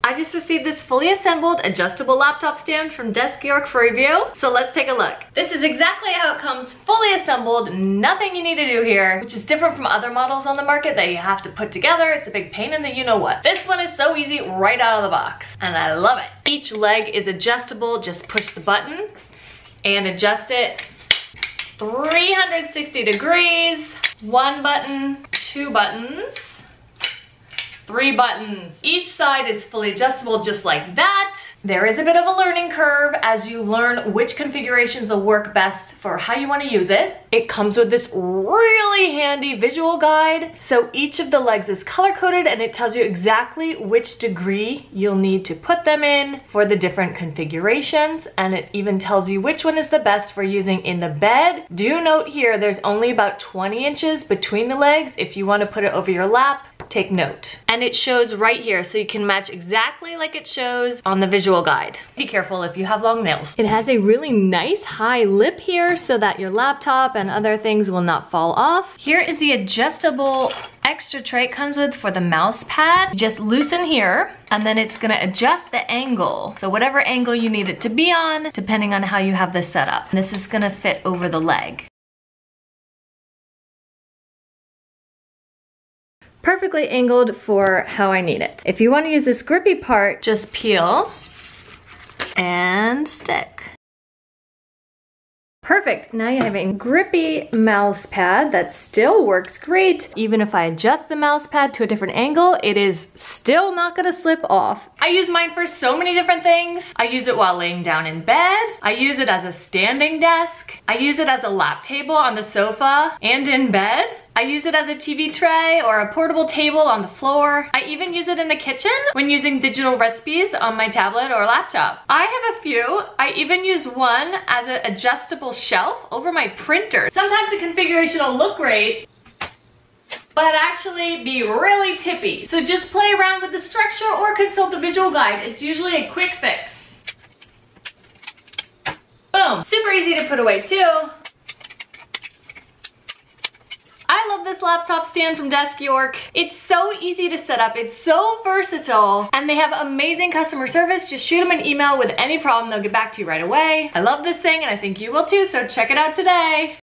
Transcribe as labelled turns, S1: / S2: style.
S1: I just received this fully assembled adjustable laptop stand from Desk York for review, so let's take a look. This is exactly how it comes, fully assembled, nothing you need to do here, which is different from other models on the market that you have to put together. It's a big pain in the you-know-what. This one is so easy right out of the box, and I love it. Each leg is adjustable, just push the button and adjust it 360 degrees. One button, two buttons, three buttons. Each side is fully adjustable just like that. There is a bit of a learning curve as you learn which configurations will work best for how you want to use it. It comes with this really handy visual guide. So each of the legs is color coded and it tells you exactly which degree you'll need to put them in for the different configurations. And it even tells you which one is the best for using in the bed. Do note here, there's only about 20 inches between the legs. If you want to put it over your lap, take note. And it shows right here, so you can match exactly like it shows on the visual guide. Be careful if you have long nails. It has a really nice high lip here so that your laptop and other things will not fall off. Here is the adjustable extra tray it comes with for the mouse pad. Just loosen here and then it's gonna adjust the angle. So whatever angle you need it to be on, depending on how you have this set up. And this is gonna fit over the leg. Perfectly angled for how I need it. If you want to use this grippy part, just peel and stick. Perfect, now you have a grippy mouse pad that still works great. Even if I adjust the mouse pad to a different angle, it is still not gonna slip off. I use mine for so many different things. I use it while laying down in bed. I use it as a standing desk. I use it as a lap table on the sofa and in bed. I use it as a TV tray or a portable table on the floor. I even use it in the kitchen when using digital recipes on my tablet or laptop. I have a few. I even use one as an adjustable shelf over my printer. Sometimes the configuration will look great, but actually be really tippy. So just play around with the structure or consult the visual guide. It's usually a quick fix. Boom. Super easy to put away too. I love this laptop stand from Desk York. It's so easy to set up, it's so versatile, and they have amazing customer service. Just shoot them an email with any problem, they'll get back to you right away. I love this thing and I think you will too, so check it out today.